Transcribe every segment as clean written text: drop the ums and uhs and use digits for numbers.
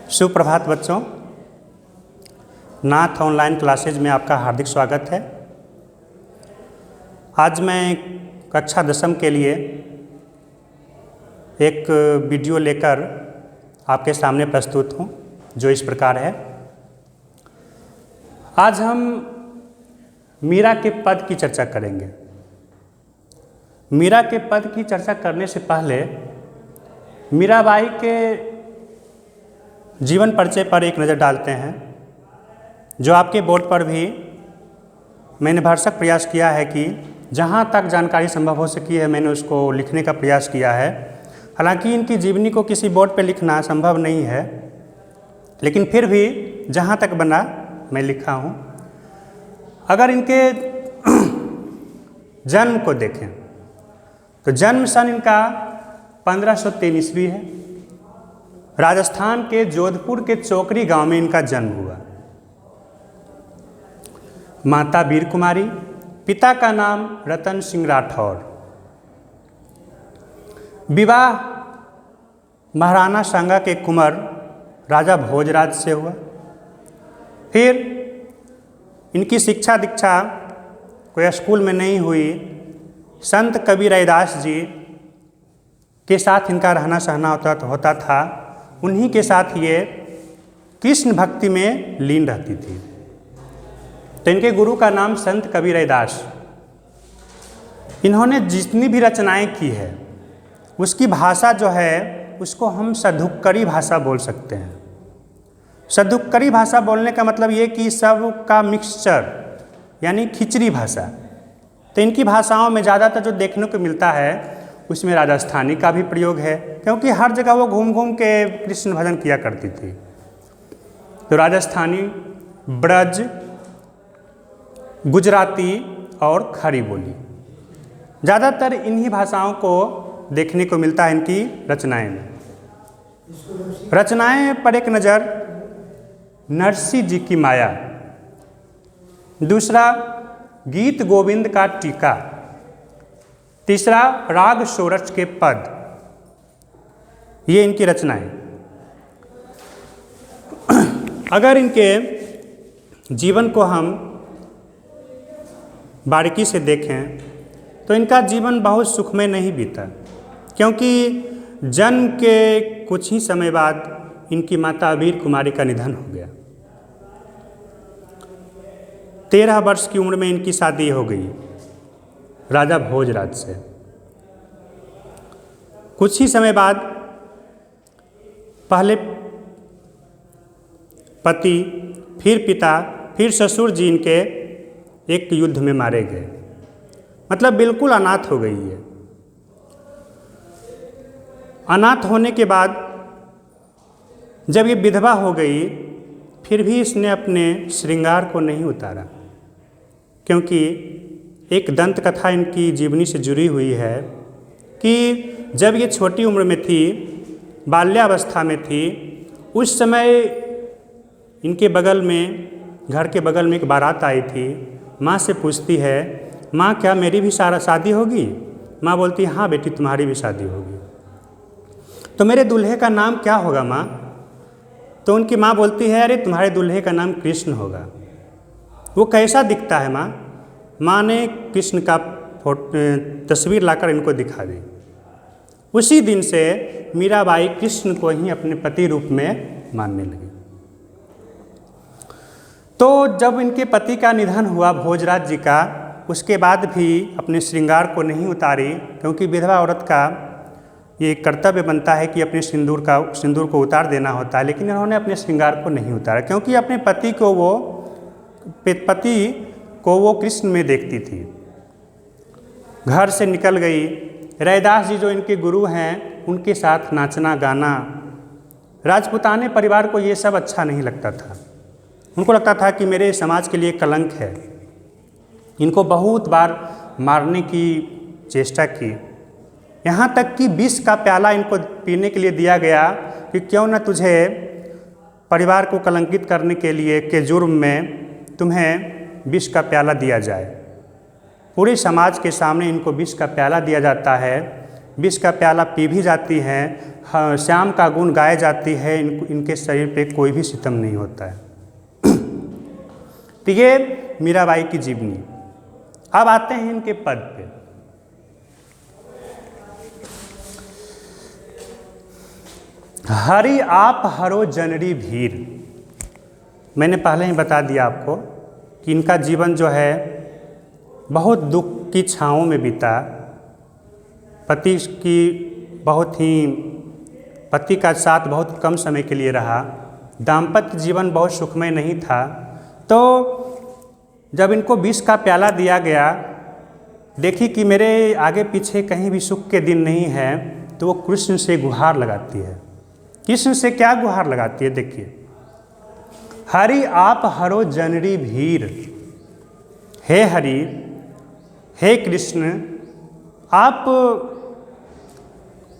सुप्रभात बच्चों, नाथ online classes में आपका हार्दिक स्वागत है। आज मैं कक्षा 10वीं के लिए एक वीडियो लेकर आपके सामने प्रस्तुत हूँ, जो इस प्रकार है। आज हम मीरा के पद की चर्चा करेंगे। मीरा के पद की चर्चा करने से पहले मीराबाई के जीवन परिचय पर एक नज़र डालते हैं, जो आपके बोर्ड पर भी मैंने भरसक प्रयास किया है कि जहाँ तक जानकारी संभव हो सकी है मैंने उसको लिखने का प्रयास किया है। हालांकि इनकी जीवनी को किसी बोर्ड पर लिखना संभव नहीं है, लेकिन फिर भी जहाँ तक बना मैं लिखा हूँ। अगर इनके जन्म को देखें तो जन्म सन इनका 1503 ईस्वी है। राजस्थान के जोधपुर के चौकरी गांव में इनका जन्म हुआ। माता वीर कुमारी, पिता का नाम रतन सिंह राठौर। विवाह महाराणा सांगा के कुंवर राजा भोजराज से हुआ। फिर इनकी शिक्षा दीक्षा कोई स्कूल में नहीं हुई। संत कबीर रैदास जी के साथ इनका रहना सहना होता था। उन्हीं के साथ ये कृष्ण भक्ति में लीन रहती थी। तो इनके गुरु का नाम संत कबीर रैदास। इन्होंने जितनी भी रचनाएं की है उसकी भाषा जो है उसको हम सधुक्करी भाषा बोल सकते हैं। सधुक्करी भाषा बोलने का मतलब ये कि सब का मिक्सचर, यानी खिचड़ी भाषा। तो इनकी भाषाओं में ज़्यादातर जो देखने को मिलता है उसमें राजस्थानी का भी प्रयोग है, क्योंकि हर जगह वो घूम घूम के कृष्ण भजन किया करती थी। तो राजस्थानी, ब्रज, गुजराती और खड़ी बोली, ज़्यादातर इन्हीं भाषाओं को देखने को मिलता है इनकी रचनाएं में। रचनाएं पर एक नज़र, नरसिंह जी की माया, दूसरा गीत गोविंद का टीका, तीसरा राग षोडश के पद, ये इनकी रचनाएं। अगर इनके जीवन को हम बारीकी से देखें तो इनका जीवन बहुत सुखमय नहीं बीता, क्योंकि जन्म के कुछ ही समय बाद इनकी माता वीर कुमारी का निधन हो गया। 13 वर्ष की उम्र में इनकी शादी हो गई राजा भोजराज से। कुछ ही समय बाद पहले पति, फिर पिता, फिर ससुर जी इनके एक युद्ध में मारे गए। मतलब बिल्कुल अनाथ हो गई है। अनाथ होने के बाद जब ये विधवा हो गई, फिर भी इसने अपने श्रृंगार को नहीं उतारा, क्योंकि एक दंत कथा इनकी जीवनी से जुड़ी हुई है कि जब ये छोटी उम्र में थी, बाल्यावस्था में थी, उस समय इनके बगल में, घर के बगल में एक बारात आई थी। माँ से पूछती है, माँ क्या मेरी भी शादी होगी? माँ बोलती है, हाँ बेटी तुम्हारी भी शादी होगी। तो मेरे दूल्हे का नाम क्या होगा माँ? तो उनकी माँ बोलती है, अरे तुम्हारे दूल्हे का नाम कृष्ण होगा। वो कैसा दिखता है माँ? माँ ने कृष्ण का तस्वीर लाकर इनको दिखा दी। उसी दिन से मीराबाई कृष्ण को ही अपने पति रूप में मानने लगी। तो जब इनके पति का निधन हुआ भोजराज जी का, उसके बाद भी अपने श्रृंगार को नहीं उतारी, क्योंकि विधवा औरत का ये कर्तव्य बनता है कि अपने सिंदूर को उतार देना होता है। लेकिन इन्होंने अपने श्रृंगार को नहीं उतारा, क्योंकि अपने पति को वो कृष्ण में देखती थी। घर से निकल गई। रैदास जी जो इनके गुरु हैं, उनके साथ नाचना गाना, राजपूताने परिवार को ये सब अच्छा नहीं लगता था। उनको लगता था कि मेरे समाज के लिए कलंक है। इनको बहुत बार मारने की चेष्टा की, यहाँ तक कि विष का प्याला इनको पीने के लिए दिया गया कि क्यों न तुझे परिवार को कलंकित करने के लिए के जुर्म में तुम्हें विष का प्याला दिया जाए। पूरे समाज के सामने इनको विष का प्याला दिया जाता है। विष का प्याला पी भी जाती हैं, श्याम का गुण गाए जाती है, इनके शरीर पे कोई भी सितम नहीं होता है। तो ये मीराबाई की जीवनी। अब आते हैं इनके पद पे। हरि आप हरो जनरी भीर। मैंने पहले ही बता दिया आपको कि इनका जीवन जो है बहुत दुख की छाँवों में बीता। पति का साथ बहुत कम समय के लिए रहा। दाम्पत्य जीवन बहुत सुखमय नहीं था। तो जब इनको विष का प्याला दिया गया, देखी कि मेरे आगे पीछे कहीं भी सुख के दिन नहीं है, तो वो कृष्ण से गुहार लगाती है। कृष्ण से क्या गुहार लगाती है, देखिए। हरि आप हरो जनरी भीर। हे हरि, हे कृष्ण, आप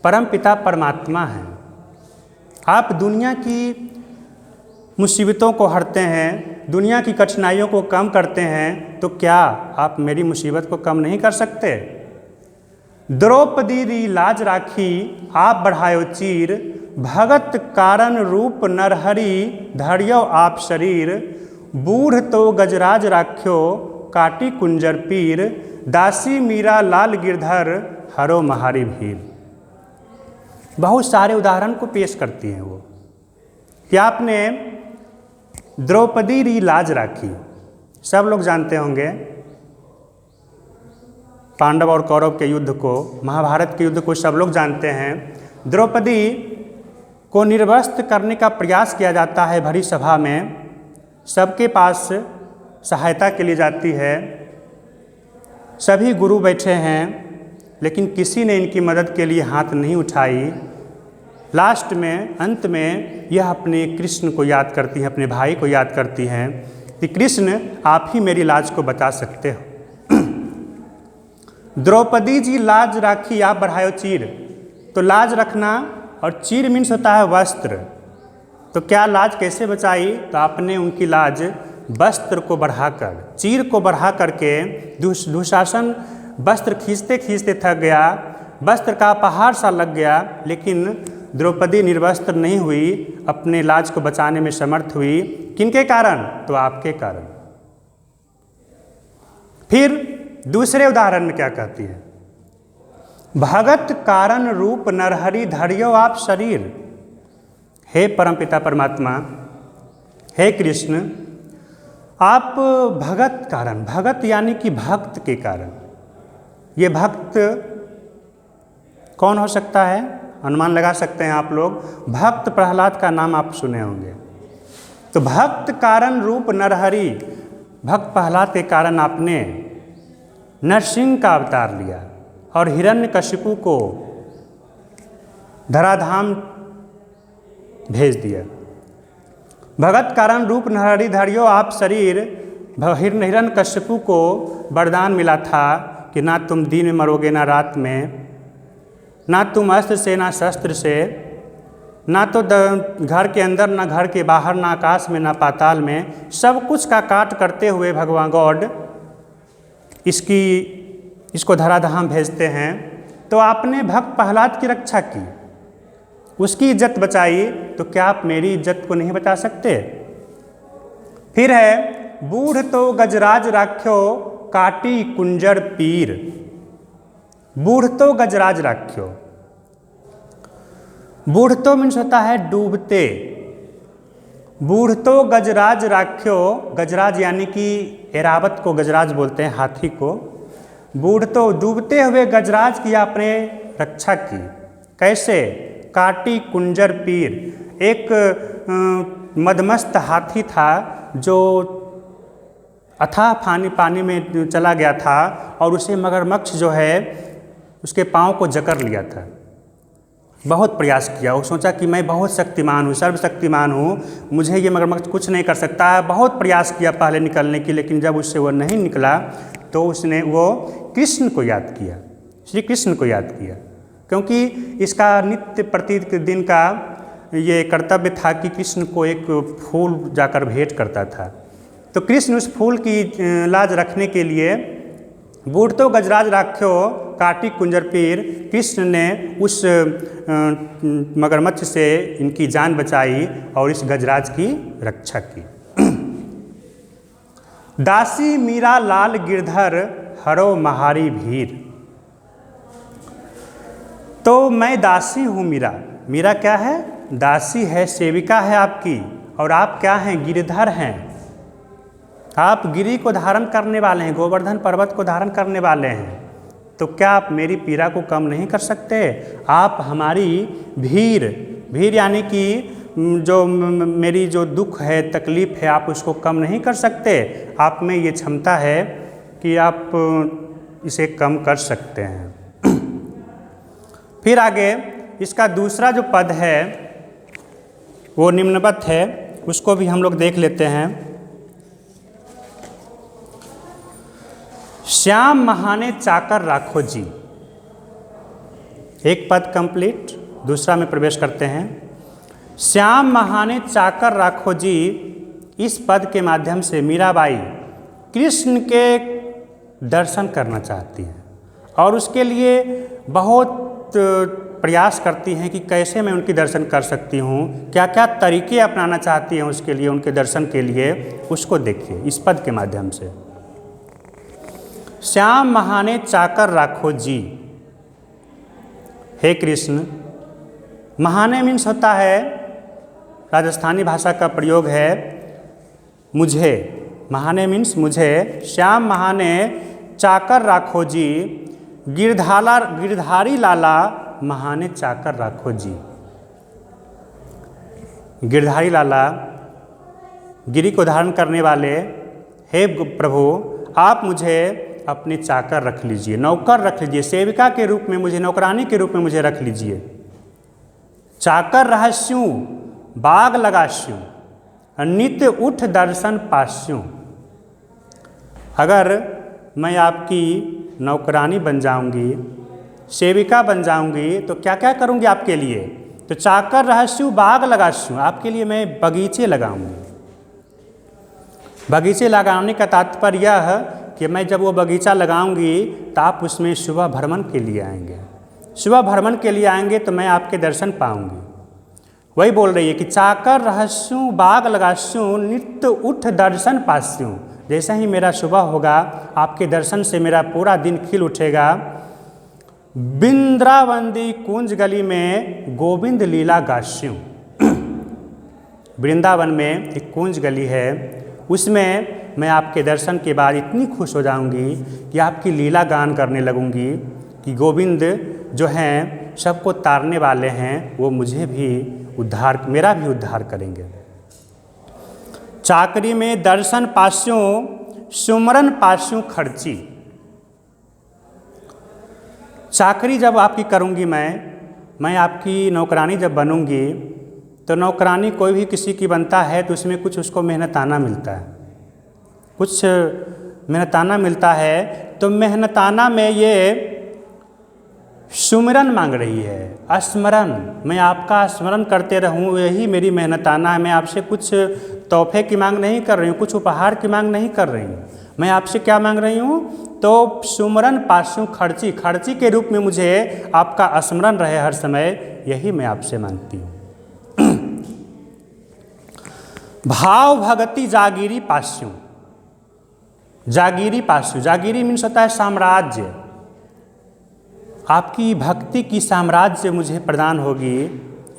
परमपिता परमात्मा हैं। आप दुनिया की मुसीबतों को हरते हैं, दुनिया की कठिनाइयों को कम करते हैं, तो क्या आप मेरी मुसीबत को कम नहीं कर सकते? द्रौपदी री लाज राखी आप बढ़ायो चीर, भगत कारण रूप नरहरि धरियो आप शरीर, बूढ़ तो गजराज राख्यो काटी कुंजर पीर, दासी मीरा लाल गिरधर हरो महारी भीर। बहुत सारे उदाहरण को पेश करती हैं वो कि आपने द्रौपदी री लाज राखी। सब लोग जानते होंगे पांडव और कौरव के युद्ध को, महाभारत के युद्ध को सब लोग जानते हैं। द्रौपदी को निर्वस्त्र करने का प्रयास किया जाता है भरी सभा में। सबके पास सहायता के लिए जाती है, सभी गुरु बैठे हैं, लेकिन किसी ने इनकी मदद के लिए हाथ नहीं उठाई। लास्ट में, अंत में यह अपने कृष्ण को याद करती हैं, अपने भाई को याद करती हैं कि कृष्ण आप ही मेरी लाज को बचा सकते हो। द्रौपदी जी लाज राखी आप बढ़ायो चीर। तो लाज रखना और चीर मीन्स होता है वस्त्र। तो क्या लाज कैसे बचाई? तो आपने उनकी लाज वस्त्र को बढ़ाकर, चीर को बढ़ा करके, दुशासन वस्त्र खींचते खींचते थक गया, वस्त्र का पहाड़ सा लग गया, लेकिन द्रौपदी निर्वस्त्र नहीं हुई, अपने लाज को बचाने में समर्थ हुई। किनके कारण? तो आपके कारण। फिर दूसरे उदाहरण में क्या कहती है? भगत कारण रूप नरहरि धरियो आप शरीर। हे परमपिता परमात्मा, हे कृष्ण, आप भगत कारण, भगत यानी कि भक्त के कारण। ये भक्त कौन हो सकता है? अनुमान लगा सकते हैं आप लोग। भक्त प्रहलाद का नाम आप सुने होंगे। तो भक्त कारण रूप नरहरि, भक्त प्रहलाद के कारण आपने नरसिंह का अवतार लिया और हिरण्यकशिपु को धराधाम भेज दिया। भगत कारण रूप नरहरि धरियो आप शरीर। हिरण्यकशिपु को वरदान मिला था कि ना तुम दिन में मरोगे ना रात में, ना तुम अस्त्र से ना शस्त्र से, ना तो घर के अंदर ना घर के बाहर, ना आकाश में ना पाताल में, सब कुछ का काट करते हुए भगवान गॉड इसको धराधाम भेजते हैं। तो आपने भक्त प्रहलाद की रक्षा की, उसकी इज्जत बचाई, तो क्या आप मेरी इज्जत को नहीं बचा सकते? फिर है बूढ़ तो गजराज राख्यो काटी कुंजर पीर। बूढ़ तो गजराज राख्यो। बूढ़ तो मीन्स होता है डूबते। बूढ़ तो गजराज राख्यो, गजराज यानी कि एरावत को गजराज बोलते हैं, हाथी को। बूढ़ तो डूबते हुए गजराज की आपने रक्षा की। कैसे? काटी कुंजर पीर। एक मदमस्त हाथी था जो अथाह पानी में चला गया था और उसे मगरमच्छ जो है उसके पाँव को जकड़ लिया था। बहुत प्रयास किया, वो सोचा कि मैं बहुत शक्तिमान हूँ, सर्वशक्तिमान हूँ, मुझे ये मगरमच्छ कुछ नहीं कर सकता है। बहुत प्रयास किया पहले निकलने की, लेकिन जब उससे वो नहीं निकला तो उसने वो कृष्ण को याद किया, श्री कृष्ण को याद किया, क्योंकि इसका नित्य प्रतिदिन का ये कर्तव्य था कि कृष्ण को एक फूल जाकर भेंट करता था। तो कृष्ण उस फूल की लाज रखने के लिए बूढ़ तो गजराज राख्यो काटी कुंजर पीर, कृष्ण ने उस मगरमच्छ से इनकी जान बचाई और इस गजराज की रक्षा की। दासी मीरा लाल गिरधर हरो महारी भीर। तो मैं दासी हूँ मीरा। मीरा क्या है? दासी है, सेविका है आपकी। और आप क्या हैं? गिरधर हैं। आप गिरी को धारण करने वाले हैं, गोवर्धन पर्वत को धारण करने वाले हैं। तो क्या आप मेरी पीड़ा को कम नहीं कर सकते? आप हमारी भीर, भीर यानी कि जो मेरी जो दुख है, तकलीफ़ है, आप उसको कम नहीं कर सकते? आप में ये क्षमता है कि आप इसे कम कर सकते हैं। फिर आगे इसका दूसरा जो पद है वो निम्नवत है, उसको भी हम लोग देख लेते हैं। श्याम महाने चाकर राखो जी। एक पद कंप्लीट, दूसरा में प्रवेश करते हैं। श्याम महाने चाकर राखो जी। इस पद के माध्यम से मीराबाई कृष्ण के दर्शन करना चाहती हैं और उसके लिए बहुत प्रयास करती हैं कि कैसे मैं उनके दर्शन कर सकती हूँ, क्या क्या तरीके अपनाना चाहती हैं उसके लिए, उनके दर्शन के लिए। उसको देखिए इस पद के माध्यम से। श्याम महाने चाकर राखो जी। हे कृष्ण, महाने मीन्स होता है, राजस्थानी भाषा का प्रयोग है मुझे। महाने मीन्स मुझे। श्याम महाने चाकर राखो जी, गिरधारी लाला महाने चाकर राखो जी। गिरधारी लाला, गिरी को धारण करने वाले, हे प्रभु आप मुझे अपने चाकर रख लीजिए, नौकर रख लीजिए, सेविका के रूप में मुझे, नौकरानी के रूप में मुझे रख लीजिए। चाकर रहस्यूं बाग लगास्यूं, नित्य उठ दर्शन पास्यूं। अगर मैं आपकी नौकरानी बन जाऊंगी, सेविका बन जाऊंगी, तो क्या क्या करूंगी आपके लिए? तो चाकर रहस्यूं बाग लगास्यूं, आपके लिए मैं बगीचे लगाऊंगी। बगीचे लगाने का तात्पर्य यह कि मैं जब वो बगीचा लगाऊंगी तो आप उसमें सुबह भ्रमण के लिए आएंगे। सुबह भ्रमण के लिए आएंगे तो मैं आपके दर्शन पाऊंगी। वही बोल रही है कि चाकर रहस्यूं बाग लगास्यूं, नित्य उठ दर्शन पास्यूं। जैसे ही मेरा सुबह होगा, आपके दर्शन से मेरा पूरा दिन खिल उठेगा। बिंद्रावंदी कुंज गली में गोविंद लीला गास्यूं। वृंदावन में एक कुंज गली है, उसमें मैं आपके दर्शन के बाद इतनी खुश हो जाऊंगी कि आपकी लीला गान करने लगूंगी कि गोविंद जो हैं सबको तारने वाले हैं, वो मुझे भी उद्धार, मेरा भी उद्धार करेंगे। चाकरी में दर्शन पास्यों, सुमरन पास्यों खर्ची। चाकरी जब आपकी करूंगी मैं आपकी नौकरानी जब बनूंगी, तो नौकरानी कोई भी किसी की बनता है तो उसमें कुछ उसको मेहनताना मिलता है, कुछ मेहनताना मिलता है। तो मेहनताना में ये सुमिरन मांग रही है, स्मरण। मैं आपका स्मरण करते रहूं, यही मेरी मेहनताना है। मैं आपसे कुछ तोहफे की मांग नहीं कर रही हूँ, कुछ उपहार की मांग नहीं कर रही हूँ। मैं आपसे क्या मांग रही हूँ? तो सुमरन पास्यों खर्ची, खर्ची के रूप में मुझे आपका स्मरण रहे हर समय, यही मैं आपसे मांगती हूँ। भाव भगति जागीरी पास्यों। जागीरी पास्यों, जागीरी मीन्स होता है साम्राज्य। आपकी भक्ति की साम्राज्य मुझे प्रदान होगी,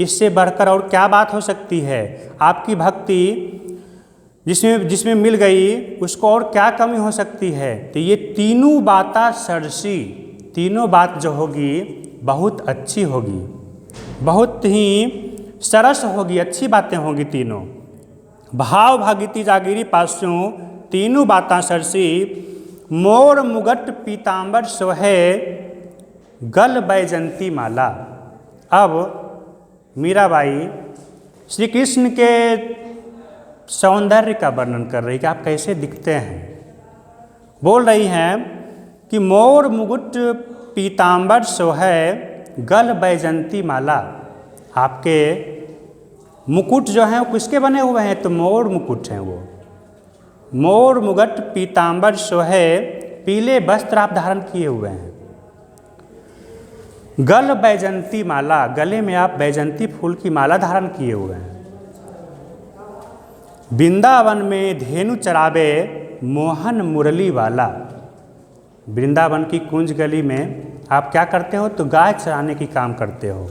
इससे बढ़कर और क्या बात हो सकती है? आपकी भक्ति जिसमें मिल गई, उसको और क्या कमी हो सकती है? तो ये तीनों बातें सरसी, तीनों बात जो होगी बहुत अच्छी होगी, बहुत ही सरस होगी, अच्छी बातें होंगी तीनों। भाव भगति जागीरी पास्यों, तीनों बातें सरसी। मोर मुगट पीताम्बर सोहे, गल बैजंती माला। अब मीराबाई श्री कृष्ण के सौंदर्य का वर्णन कर रही है कि आप कैसे दिखते हैं। बोल रही हैं कि मोर मुकुट पीताम्बर सोहे, गल बैजंती माला। आपके मुकुट जो हैं वो किसके बने हुए हैं? तो मोर मुकुट हैं वो। मोर मुगट पीताम्बर सोहे, पीले वस्त्र आप धारण किए हुए हैं। गल बैजंती माला, गले में आप बैजंती फूल की माला धारण किए हुए हैं। वृंदावन में धेनु चरावे मोहन मुरली वाला, वृंदावन की कुंज गली में आप क्या करते हो? तो गाय चराने की काम करते हो।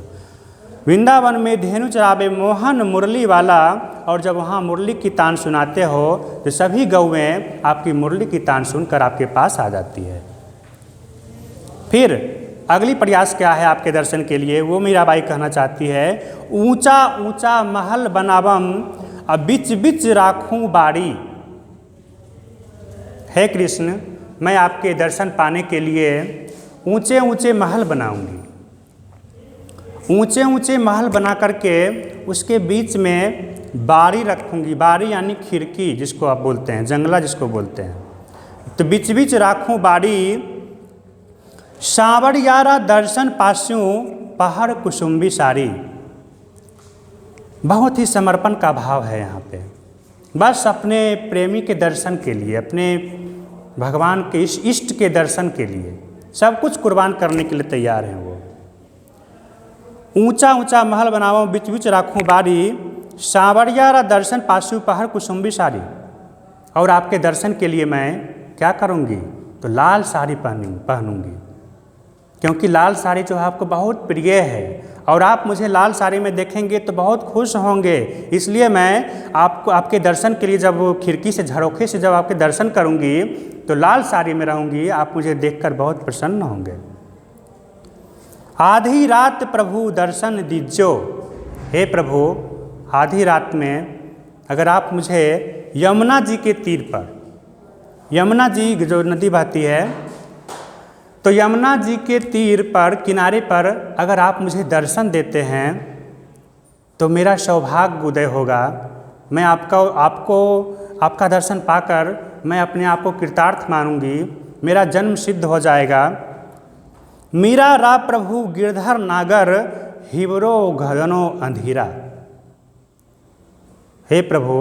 वृंदावन में धेनु चरावे मोहन मुरली वाला, और जब वहाँ मुरली की तान सुनाते हो तो सभी गौएं आपकी मुरली की तान सुनकर आपके पास आ जाती है। फिर अगली प्रयास क्या है आपके दर्शन के लिए, वो मीराबाई कहना चाहती है, ऊंचा ऊंचा महल बनावम अब बिच बिच राखूं बाड़ी। हे कृष्ण, मैं आपके दर्शन पाने के लिए ऊंचे ऊंचे महल बनाऊंगी। ऊंचे ऊंचे महल बना करके उसके बीच में बाड़ी रखूंगी। बाड़ी यानी खिड़की जिसको आप बोलते हैं, जंगला जिसको बोलते हैं। तो बीच बीच राखूं बाड़ी, सांवरियारा दर्शन पास्यूं पहाड़ कुसुम्बी सारी। बहुत ही समर्पण का भाव है यहाँ पे। बस अपने प्रेमी के दर्शन के लिए, अपने भगवान के इष्ट के दर्शन के लिए सब कुछ कुर्बान करने के लिए तैयार हैं वो। ऊंचा ऊंचा महल बनाओ, बीच बीच राखूं बाड़ी, सांवरियारा दर्शन पासु पहाड़ कुसुम्बी साड़ी। और आपके दर्शन के लिए मैं क्या करूँगी? तो लाल साड़ी पहनूंगी, क्योंकि लाल साड़ी जो है आपको बहुत प्रिय है और आप मुझे लाल साड़ी में देखेंगे तो बहुत खुश होंगे। इसलिए मैं आपको आपके दर्शन के लिए जब खिड़की से झरोखे से जब आपके दर्शन करूंगी तो लाल साड़ी में रहूंगी, आप मुझे देखकर बहुत प्रसन्न होंगे। आधी रात प्रभु दर्शन दीजो। हे प्रभु, आधी रात में अगर आप मुझे यमुना जी के तीर पर, यमुना जी जो नदी बहती है, तो यमुना जी के तीर पर किनारे पर अगर आप मुझे दर्शन देते हैं तो मेरा सौभाग्य उदय होगा। मैं आपका दर्शन पाकर मैं अपने आप को कृतार्थ मानूंगी, मेरा जन्म सिद्ध हो जाएगा। मीरा रा प्रभु गिरधर नागर हिबरो घनो अंधेरा। हे प्रभु,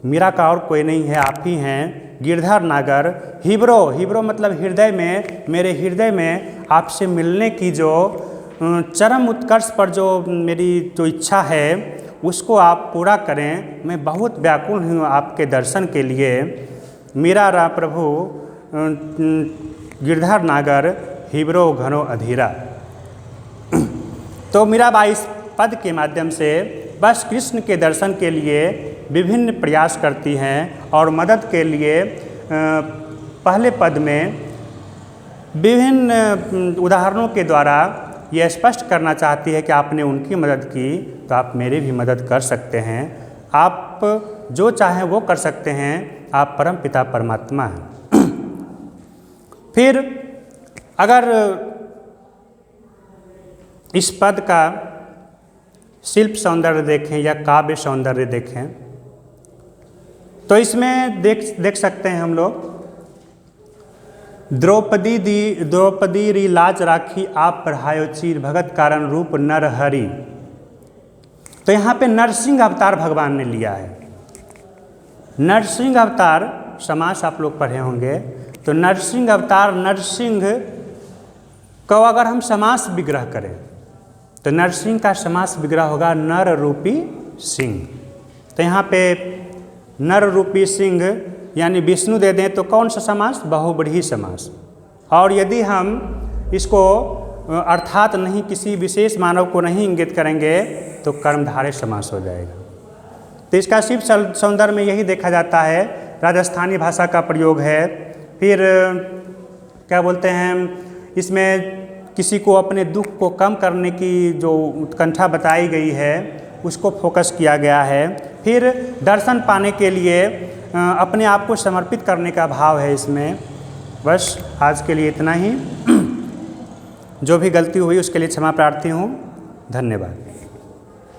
मीरा का और कोई नहीं है, आप ही हैं। गिरधर नागर, हिब्रो मतलब हृदय में, मेरे हृदय में आपसे मिलने की जो चरम उत्कर्ष पर जो मेरी जो इच्छा है उसको आप पूरा करें। मैं बहुत व्याकुल हूँ आपके दर्शन के लिए। मेरा रा प्रभु गिरधर नागर हिब्रो घनो अधीरा। तो मीराबाई इस पद के माध्यम से बस कृष्ण के दर्शन के लिए विभिन्न प्रयास करती हैं और मदद के लिए पहले पद में विभिन्न उदाहरणों के द्वारा यह स्पष्ट करना चाहती है कि आपने उनकी मदद की तो आप मेरी भी मदद कर सकते हैं। आप जो चाहें वो कर सकते हैं, आप परम पिता परमात्मा हैं। फिर अगर इस पद का शिल्प सौंदर्य देखें या काव्य सौंदर्य देखें तो इसमें देख सकते हैं हम लोग, द्रौपदी री लाज राखी आप पढ़ायो चीर भगत कारण रूप नर हरि। तो यहाँ पे नरसिंह अवतार भगवान ने लिया है। नरसिंह अवतार समास आप लोग पढ़े होंगे, तो नरसिंह अवतार, नरसिंह को अगर हम समास विग्रह करें तो नरसिंह का समास विग्रह होगा नर रूपी सिंह। तो यहाँ पे नर रूपी सिंह यानी विष्णु दे दें तो कौन सा समास? बहुब्रीहि समास। और यदि हम इसको अर्थात नहीं किसी विशेष मानव को नहीं इंगित करेंगे तो कर्मधारय समास हो जाएगा। तो इसका शिव सौंदर्य में यही देखा जाता है, राजस्थानी भाषा का प्रयोग है। फिर क्या बोलते हैं, इसमें किसी को अपने दुख को कम करने की जो उत्कंठा बताई गई है उसको फोकस किया गया है। फिर दर्शन पाने के लिए अपने आप को समर्पित करने का भाव है इसमें। बस आज के लिए इतना ही। जो भी गलती हुई उसके लिए क्षमा प्रार्थी हूँ। धन्यवाद।